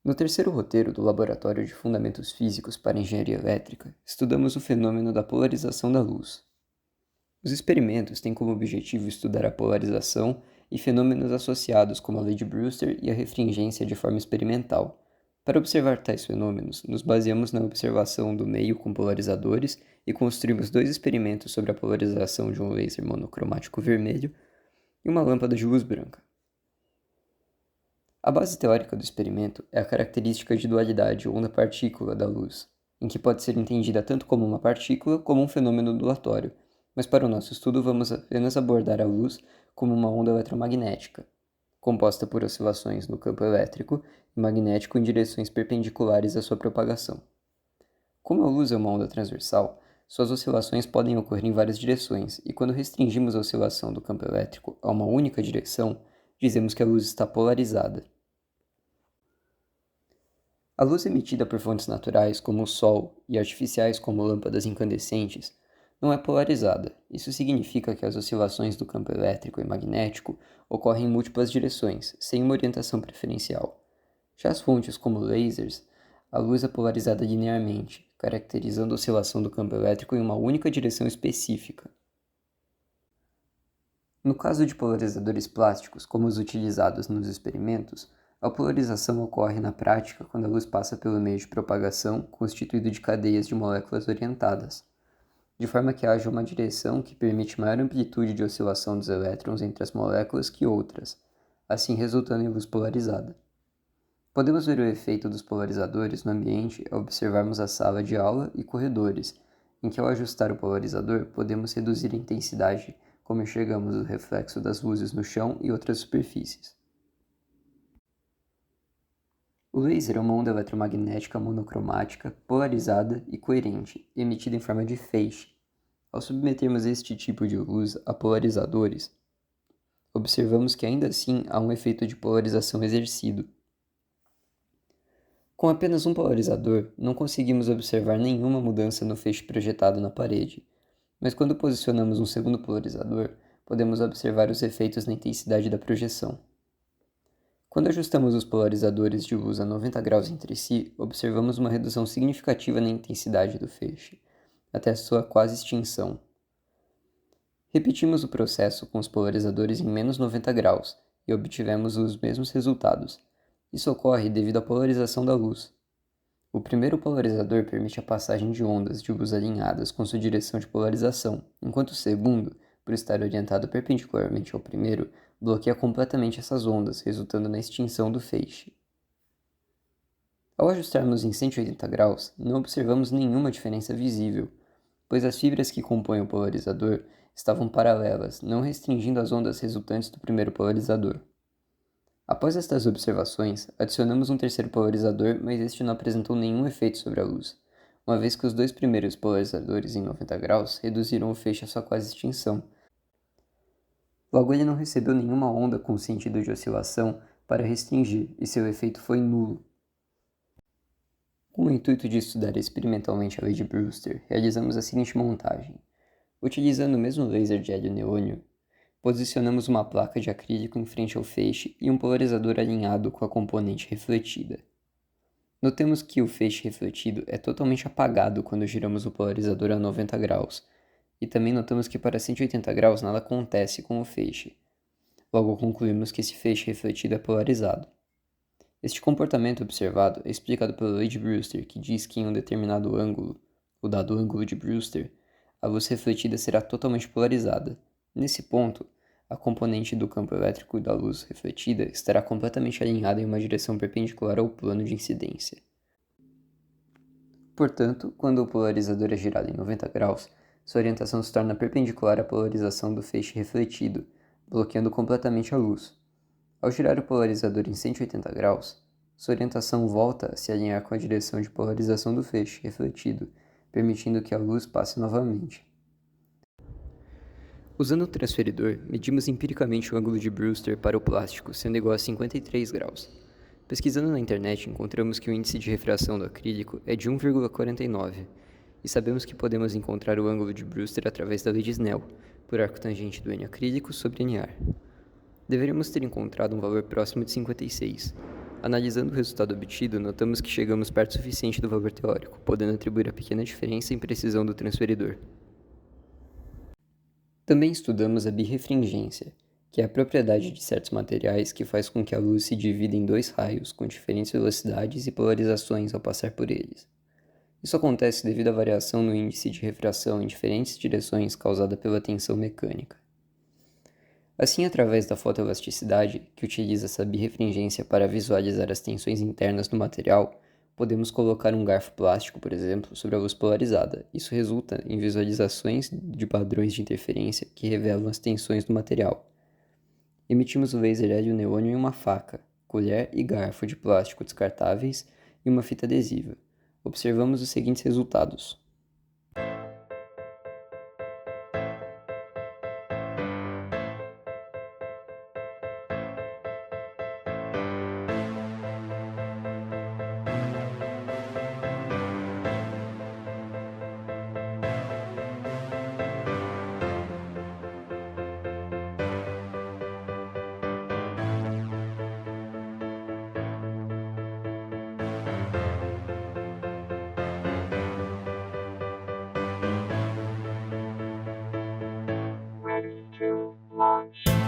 No terceiro roteiro do Laboratório de Fundamentos Físicos para Engenharia Elétrica, estudamos o fenômeno da polarização da luz. Os experimentos têm como objetivo estudar a polarização e fenômenos associados como a lei de Brewster e a refringência de forma experimental. Para observar tais fenômenos, nos baseamos na observação do meio com polarizadores e construímos dois experimentos sobre a polarização de um laser monocromático vermelho e uma lâmpada de luz branca. A base teórica do experimento é a característica de dualidade onda-partícula da luz, em que pode ser entendida tanto como uma partícula como um fenômeno ondulatório, mas para o nosso estudo vamos apenas abordar a luz como uma onda eletromagnética, composta por oscilações no campo elétrico e magnético em direções perpendiculares à sua propagação. Como a luz é uma onda transversal, suas oscilações podem ocorrer em várias direções, e quando restringimos a oscilação do campo elétrico a uma única direção, dizemos que a luz está polarizada. A luz emitida por fontes naturais, como o Sol, e artificiais, como lâmpadas incandescentes, não é polarizada. Isso significa que as oscilações do campo elétrico e magnético ocorrem em múltiplas direções, sem uma orientação preferencial. Já as fontes, como lasers, a luz é polarizada linearmente, caracterizando a oscilação do campo elétrico em uma única direção específica. No caso de polarizadores plásticos, como os utilizados nos experimentos, a polarização ocorre na prática quando a luz passa pelo meio de propagação constituído de cadeias de moléculas orientadas, de forma que haja uma direção que permite maior amplitude de oscilação dos elétrons entre as moléculas que outras, assim resultando em luz polarizada. Podemos ver o efeito dos polarizadores no ambiente ao observarmos a sala de aula e corredores, em que ao ajustar o polarizador podemos reduzir a intensidade como enxergamos o reflexo das luzes no chão e outras superfícies. O laser é uma onda eletromagnética monocromática, polarizada e coerente, emitida em forma de feixe. Ao submetermos este tipo de luz a polarizadores, observamos que ainda assim há um efeito de polarização exercido. Com apenas um polarizador, não conseguimos observar nenhuma mudança no feixe projetado na parede, mas quando posicionamos um segundo polarizador, podemos observar os efeitos na intensidade da projeção. Quando ajustamos os polarizadores de luz a 90 graus entre si, observamos uma redução significativa na intensidade do feixe, até sua quase extinção. Repetimos o processo com os polarizadores em menos 90 graus e obtivemos os mesmos resultados. Isso ocorre devido à polarização da luz. O primeiro polarizador permite a passagem de ondas de luz alinhadas com sua direção de polarização, enquanto o segundo, por estar orientado perpendicularmente ao primeiro, bloqueia completamente essas ondas, resultando na extinção do feixe. Ao ajustarmos em 180 graus, não observamos nenhuma diferença visível, pois as fibras que compõem o polarizador estavam paralelas, não restringindo as ondas resultantes do primeiro polarizador. Após estas observações, adicionamos um terceiro polarizador, mas este não apresentou nenhum efeito sobre a luz, uma vez que os dois primeiros polarizadores em 90 graus reduziram o feixe à sua quase extinção. Logo, ele não recebeu nenhuma onda com sentido de oscilação para restringir, e seu efeito foi nulo. Com o intuito de estudar experimentalmente a lei de Brewster, realizamos a seguinte montagem. Utilizando o mesmo laser de hélio neônio, posicionamos uma placa de acrílico em frente ao feixe e um polarizador alinhado com a componente refletida. Notemos que o feixe refletido é totalmente apagado quando giramos o polarizador a 90 graus, e também notamos que para 180 graus nada acontece com o feixe. Logo concluímos que esse feixe refletido é polarizado. Este comportamento observado é explicado pela lei de Brewster, que diz que em um determinado ângulo, o dado ângulo de Brewster, a luz refletida será totalmente polarizada. Nesse ponto, a componente do campo elétrico da luz refletida estará completamente alinhada em uma direção perpendicular ao plano de incidência. Portanto, quando o polarizador é girado em 90 graus, sua orientação se torna perpendicular à polarização do feixe refletido, bloqueando completamente a luz. Ao girar o polarizador em 180 graus, sua orientação volta a se alinhar com a direção de polarização do feixe refletido, permitindo que a luz passe novamente. Usando o transferidor, medimos empiricamente o ângulo de Brewster para o plástico, sendo igual a 53 graus. Pesquisando na internet, encontramos que o índice de refração do acrílico é de 1,49, e sabemos que podemos encontrar o ângulo de Brewster através da lei de Snell, por arco tangente do N acrílico sobre N ar. Deveríamos ter encontrado um valor próximo de 56. Analisando o resultado obtido, notamos que chegamos perto o suficiente do valor teórico, podendo atribuir a pequena diferença em precisão do transferidor. Também estudamos a birrefringência, que é a propriedade de certos materiais que faz com que a luz se divida em dois raios com diferentes velocidades e polarizações ao passar por eles. Isso acontece devido à variação no índice de refração em diferentes direções causada pela tensão mecânica. Assim, através da fotoelasticidade, que utiliza essa birrefringência para visualizar as tensões internas do material, podemos colocar um garfo plástico, por exemplo, sobre a luz polarizada. Isso resulta em visualizações de padrões de interferência que revelam as tensões do material. Emitimos o laser hélio-neônio em uma faca, colher e garfo de plástico descartáveis e uma fita adesiva. Observamos os seguintes resultados. Ready to launch.